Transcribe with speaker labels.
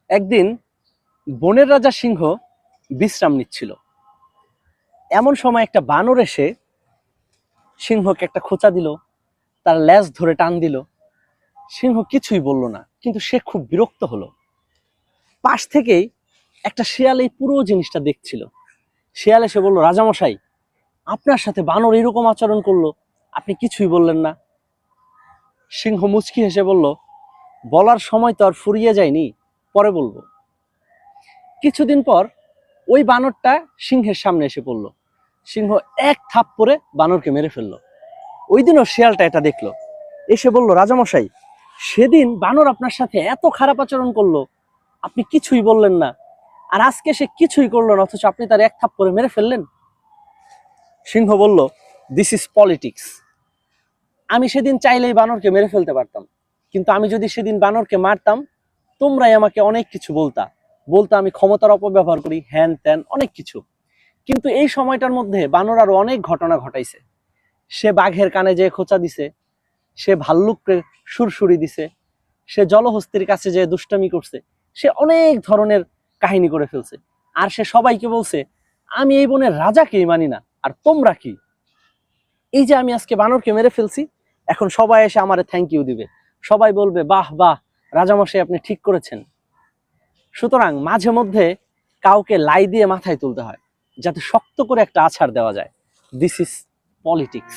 Speaker 1: একদিন বনের রাজা সিংহ বিশ্রাম নিচ্ছিল। এমন সময় একটা বানর এসে সিংহকে একটা খোঁচা দিল, তার লেজ ধরে টান দিল। সিংহ কিছুই বলল না, কিন্তু সে খুব বিরক্ত হলো। পাশ থেকেই একটা শিয়াল এই পুরো জিনিসটা দেখছিল। শিয়াল এসে বলল, রাজামশাই, আপনার সাথে বানর এরকম আচরণ করলো, আপনি কিছুই বললেন না। সিংহ মুচকি হেসে বলল, বলার সময় তো আর ফুরিয়ে যায়নি, পরে বলবো। কিছুদিন পর ওই বানরটা সিংহের সামনে এসে পড়লো। সিংহ এক থাপ্পড়ে বানরকে মেরে ফেললো। ওই দিনও শিয়ালটা এটা দেখলো, এসে বলল, রাজামশাই, সেদিন বানর আপনার সাথে এত খারাপ আচরণ করলো, আপনি কিছুই বললেন না, আর আজকে সে কিছুই করলো না, অথচ আপনি তার এক থাপ্পড়ে মেরে ফেললেন। সিংহ বলল, দিস ইজ পলিটিক্স। আমি সেদিন চাইলেই বানরকে মেরে ফেলতে পারতাম, কিন্তু আমি যদি সেদিন বানরকে মারতাম, তোমরাই আমাকে অনেক কিছু বলতা আমি ক্ষমতার অপব্যবহার করি, হ্যান ত্যান অনেক কিছু। কিন্তু এই সময়টার মধ্যে বানর আরো অনেক ঘটনা ঘটাইছে। সে বাঘের কানে যেয়ে খোঁচা দিছে, সে ভাল্লুককে সুরসুরি দিছে, সে জলহস্তির কাছে যেয়ে দুষ্টামি করছে, সে অনেক ধরনের কাহিনী করে ফেলছে। আর সে সবাইকে বলছে, আমি এই বনের রাজাকেই মানি না, আর তোমরা কি? এই যে আমি আজকে বানরকে মেরে ফেলছি, এখন সবাই এসে আমারে থ্যাংক ইউ দিবে, সবাই বলবে, বাহ বাহ রাজামশাই, আপনি ঠিক করেছেন। সুতরাং মাঝে মধ্যে কাউকে লাই দিয়ে মাথায় তুলতে হয়, যাতে শক্ত করে একটা আছাড় দেওয়া যায়। This is politics.